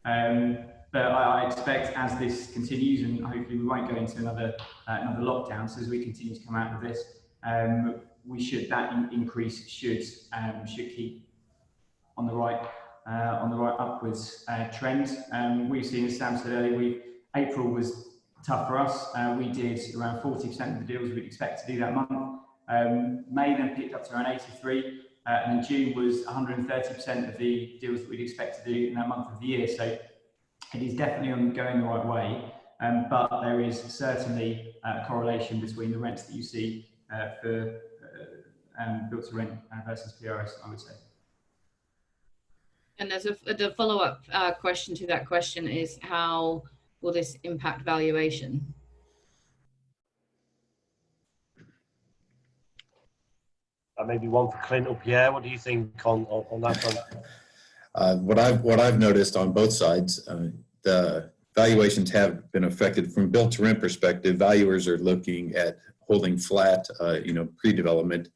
But I expect as this continues, and hopefully we won't go into another lockdown, so as we continue to come out of this, that increase should keep on the right upwards trend. We've seen, as Sam said earlier, April was tough for us. We did around 40% of the deals we'd expect to do that month. May then picked up to around 83, and then June was 130% of the deals that we'd expect to do in that month of the year. So it is definitely going the right way, but there is certainly a correlation between the rents that you see for built to rent versus PRS, I would say. And there's the follow-up question to that question is, how will this impact valuation? Maybe one for Clint or Pierre. What do you think on that front? What I've noticed on both sides, the valuations have been affected from built to rent perspective. Valuers are looking at holding flat, pre-development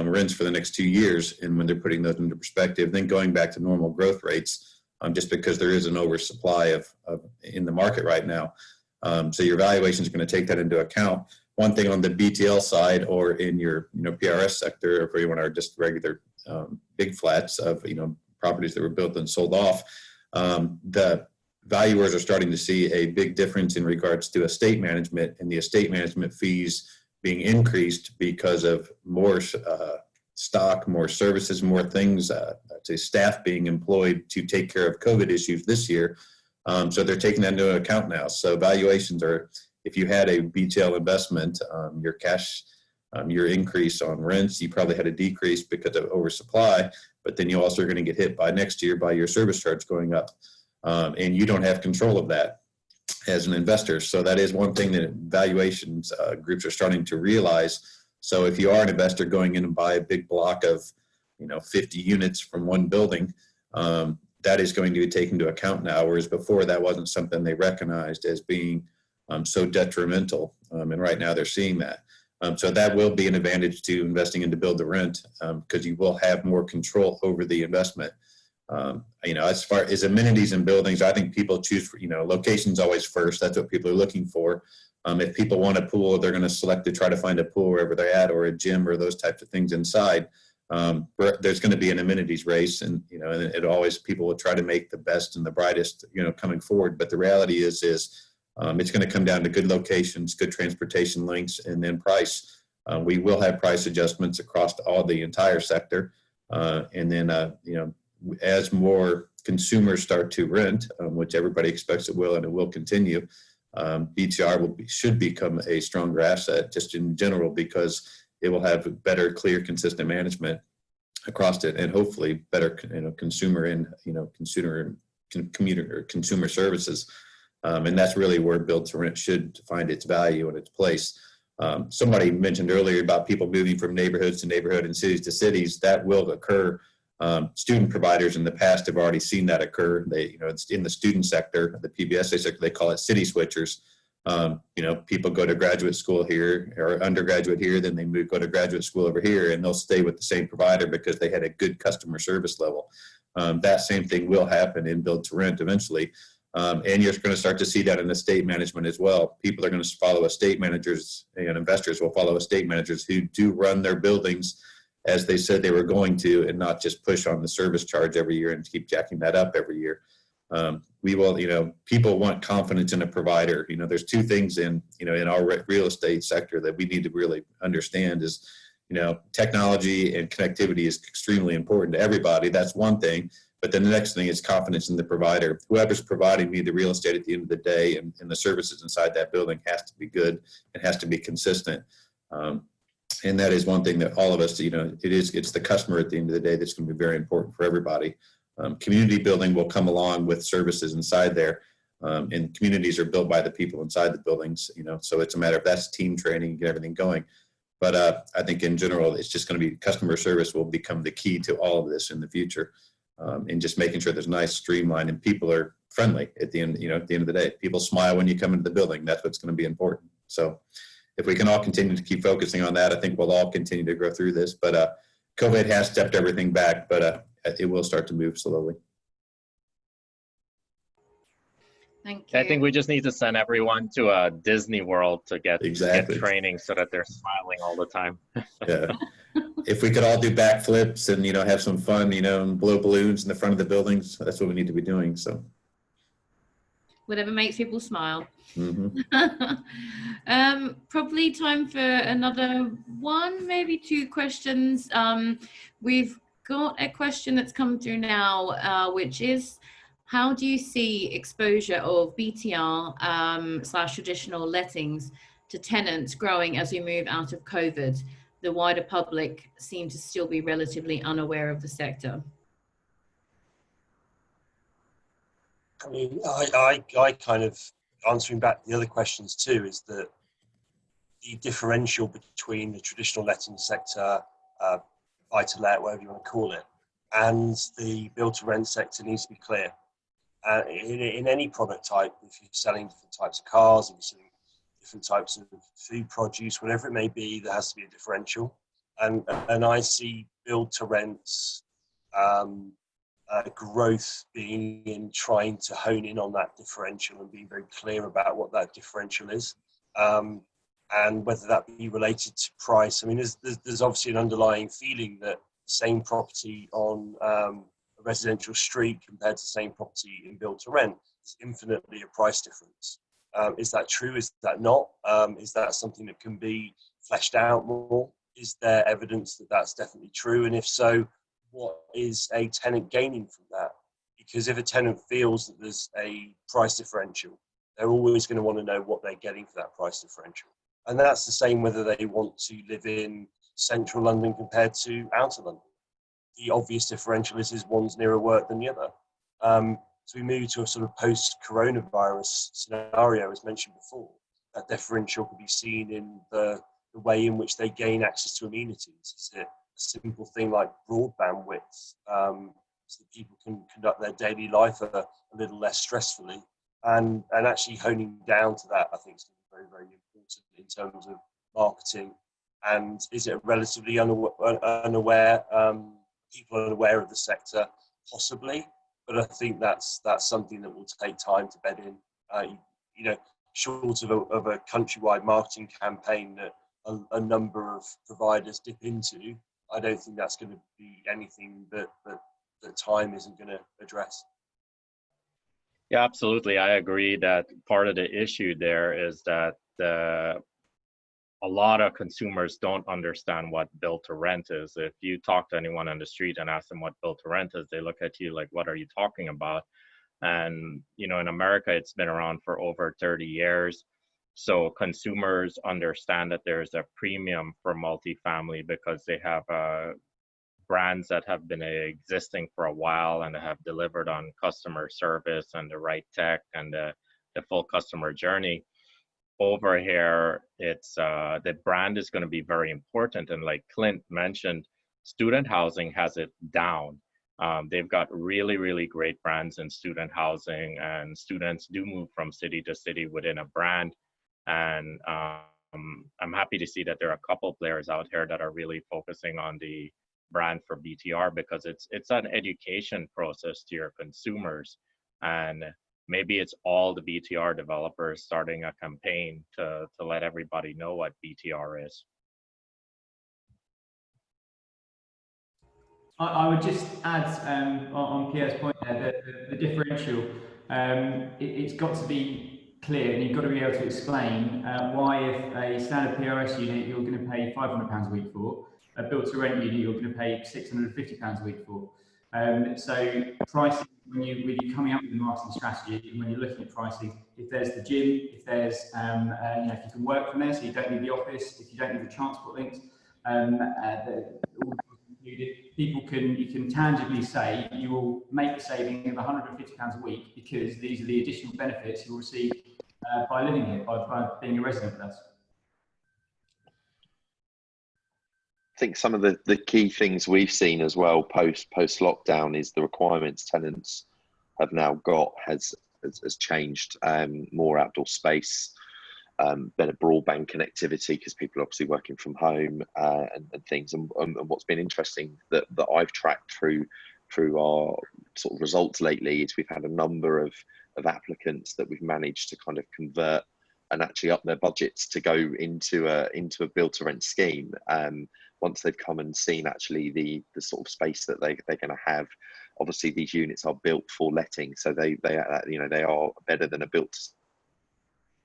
rents for the next 2 years, and when they're putting those into perspective, then going back to normal growth rates, just because there is an oversupply in the market right now. So your valuation is going to take that into account. One thing on the BTL side, or in your PRS sector, or for you want our just regular big flats of properties that were built and sold off, the valuers are starting to see a big difference in regards to estate management, and the estate management fees being increased because of more stock, more services, more things, staff being employed to take care of COVID issues this year. So they're taking that into account now. So valuations are, if you had a BTL investment, your cash, your increase on rents, you probably had a decrease because of oversupply, but then you also are going to get hit by next year by your service charge going up. And you don't have control of that as an investor. So that is one thing that valuations groups are starting to realize. So if you are an investor going in and buy a big block of 50 units from one building, that is going to be taken into account now, whereas before that wasn't something they recognized as being so detrimental. And right now they're seeing that. So that will be an advantage to investing into build to rent, because you will have more control over the investment. As far as amenities and buildings, I think people choose, location's always first. That's what people are looking for. If people want a pool, they're going to select to try to find a pool wherever they're at, or a gym, or those types of things inside. There's going to be an amenities race, and it always, people will try to make the best and the brightest, coming forward. But the reality is it's going to come down to good locations, good transportation links, and then price. We will have price adjustments across all the entire sector, and then as more consumers start to rent, which everybody expects it will, and it will continue, BTR should become a stronger asset just in general, because it will have better, clear, consistent management across it, and hopefully better, consumer and consumer services. And that's really where build to rent should find its value and its place. Somebody mentioned earlier about people moving from neighborhoods to neighborhood and cities to cities. That will occur. Student providers in the past have already seen that occur. It's in the student sector, the PBSA sector, they call it city switchers. People go to graduate school here or undergraduate here, then they go to graduate school over here, and they'll stay with the same provider because they had a good customer service level. That same thing will happen in build to rent eventually. And you're going to start to see that in estate management as well. People are going to follow estate managers, and investors will follow estate managers who do run their buildings as they said they were going to, and not just push on the service charge every year and keep jacking that up every year. People want confidence in a provider. There's two things in our real estate sector that we need to really understand is, technology and connectivity is extremely important to everybody. That's one thing. But then the next thing is confidence in the provider. Whoever's providing me the real estate at the end of the day, and the services inside that building has to be good. It has to be consistent. And that is one thing that all of us, it's the customer at the end of the day that's going to be very important for everybody. Community building will come along with services inside there. And communities are built by the people inside the buildings, so it's a matter of that's team training and get everything going. But I think in general, it's just going to be customer service will become the key to all of this in the future. And just making sure there's nice streamline and people are friendly at the end, at the end of the day. People smile when you come into the building. That's what's going to be important. So if we can all continue to keep focusing on that, I think we'll all continue to grow through this. But COVID has stepped everything back, but it will start to move slowly. Thank you. I think we just need to send everyone to a Disney World to get Exactly. training so that they're smiling all the time. Yeah. If we could all do backflips and, have some fun, and blow balloons in the front of the buildings, that's what we need to be doing. So Whatever makes people smile. Mm-hmm. Probably time for another one, maybe two questions. We've got a question that's come through now, which is, how do you see exposure of BTR / traditional lettings to tenants growing as we move out of COVID? The wider public seem to still be relatively unaware of the sector. I mean, I kind of, answering back the other questions too, is that the differential between the traditional letting sector, buy-to-let, whatever you want to call it, and the build-to-rent sector needs to be clear. In any product type, if you're selling different types of cars, if you're selling different types of food produce, whatever it may be, there has to be a differential. And I see build-to-rents growth being in trying to hone in on that differential and being very clear about what that differential is, and whether that be related to price. I mean, there's obviously an underlying feeling that same property on a residential street compared to the same property in build to rent is infinitely a price difference. Is that true? Is that not? Is that something that can be fleshed out more? Is there evidence that that's definitely true? And if so, what is a tenant gaining from that? Because if a tenant feels that there's a price differential, they're always going to want to know what they're getting for that price differential. And that's the same whether they want to live in central London compared to outer London. The obvious differential is one's nearer work than the other. So we move to a sort of post-coronavirus scenario, as mentioned before. That differential can be seen in the way in which they gain access to amenities. Is it a simple thing like broadband width, so that people can conduct their daily life a little less stressfully, and actually honing down to that, I think, is very, very important in terms of marketing and is it relatively unaware, people unaware of the sector? Possibly, but I think that's something that will take time to bed in. You know, short of a countrywide marketing campaign that a number of providers dip into, I don't think that's going to be anything that time isn't going to address. Yeah, absolutely. I agree that part of the issue there is that a lot of consumers don't understand what build to rent is. If you talk to anyone on the street and ask them what build to rent is, they look at you like, what are you talking about? And, you know, in America, it's been around for over 30 years. So consumers understand that there's a premium for multifamily because they have brands that have been existing for a while and have delivered on customer service and the right tech and the full customer journey. Over here, it's the brand is going to be very important. And like Clint mentioned, student housing has it down. They've got really, really great brands in student housing, and students do move from city to city within a brand. And I'm happy to see that there are a couple players out here that are really focusing on the brand for BTR, because it's an education process to your consumers. And maybe it's all the BTR developers starting a campaign to let everybody know what BTR is. I would just add on Pierre's point there, the differential. It's got to be clear, and you've got to be able to explain why, if a standard PRS unit you're going to pay £500 a week for, a built-to-rent unit you're going to pay £650 a week for. So pricing, when you're coming up with a marketing strategy, and when you're looking at pricing, if there's the gym, if there's you know, if you can work from there, so you don't need the office, if you don't need the transport links, you can tangibly say you will make the saving of £150 a week because these are the additional benefits you'll receive by living here, by being a resident with us. I think some of the key things we've seen as well post lockdown is the requirements tenants have now got has changed. More outdoor space, better broadband connectivity because people are obviously working from home and things. And what's been interesting that I've tracked through our sort of results lately is we've had a number of applicants that we've managed to kind of convert and actually up their budgets to go into a build to rent scheme. Once they've come and seen actually the sort of space that they're going to have. Obviously these units are built for letting, so they you know, they are better than a built to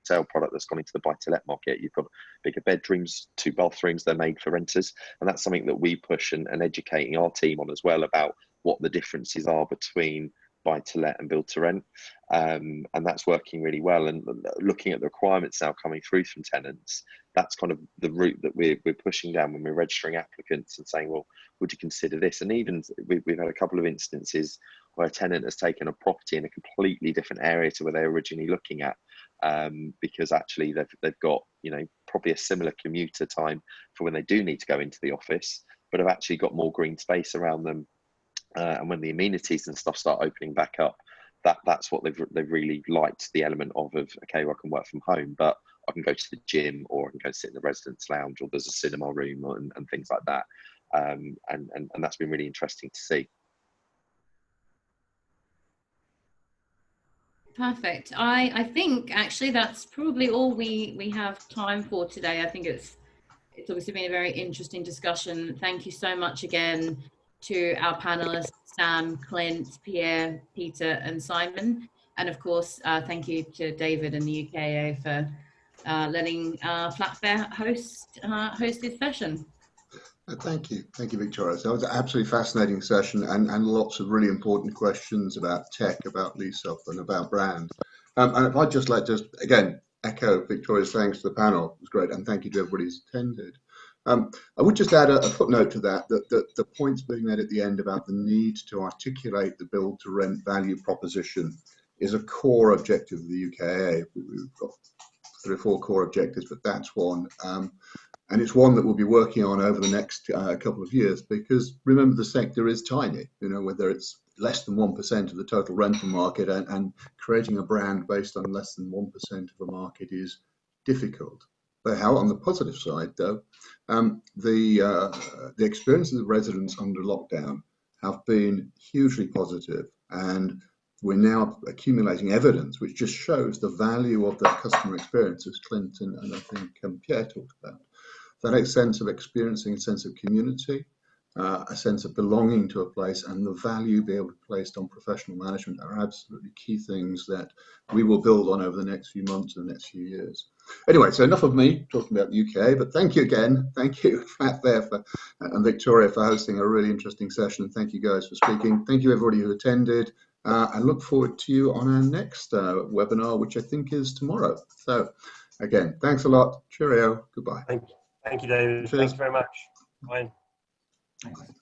sale product that's gone into the buy to let market. You've got bigger bedrooms, 2 bathrooms, they're made for renters, and that's something that we push and educating our team on as well, about what the differences are between buy to let and build to rent, and that's working really well. And looking at the requirements now coming through from tenants, that's kind of the route that we're pushing down when we're registering applicants and saying, well, would you consider this? And even we've had a couple of instances where a tenant has taken a property in a completely different area to where they were originally looking at, because actually they've got, you know, probably a similar commuter time for when they do need to go into the office, but have actually got more green space around them. And when the amenities and stuff start opening back up, that's what they've really liked, the element of okay, well, I can work from home, but I can go to the gym, or I can go sit in the residence lounge, or there's a cinema room and things like that. And that's been really interesting to see. Perfect. I think actually that's probably all we have time for today. I think it's obviously been a very interesting discussion. Thank you so much again to our panelists, Sam, Clint, Pierre, Peter, and Simon. And of course, thank you to David and the UKAA for letting Flatfair host this session. Thank you, Victoria. So it was an absolutely fascinating session, and lots of really important questions about tech, about lease up, and about brand. And if I'd just like to again echo Victoria's thanks to the panel, it was great, and thank you to everybody who's attended. I would just add a footnote to that the points being made at the end about the need to articulate the build to rent value proposition is a core objective of the UKAA. We've got 3 or 4 core objectives, but that's one. And it's one that we'll be working on over the next couple of years, because remember, the sector is tiny, you know, whether it's less than 1% of the total rental market, and creating a brand based on less than 1% of the market is difficult. But how, on the positive side, though, the experiences of residents under lockdown have been hugely positive, and we're now accumulating evidence which just shows the value of that customer experience, as Clint and I think Pierre talked about. That sense of experiencing a sense of community, a sense of belonging to a place, and the value be able to be placed on professional management are absolutely key things that we will build on over the next few months and the next few years. Anyway, so enough of me talking about the UK, but thank you again. Thank you, flatfair, and Victoria for hosting a really interesting session. And thank you guys for speaking. Thank you everybody who attended. I look forward to you on our next webinar, which I think is tomorrow. So again, thanks a lot. Cheerio. Goodbye. Thank you, David. Cheers. Thanks very much. Bye. Thanks.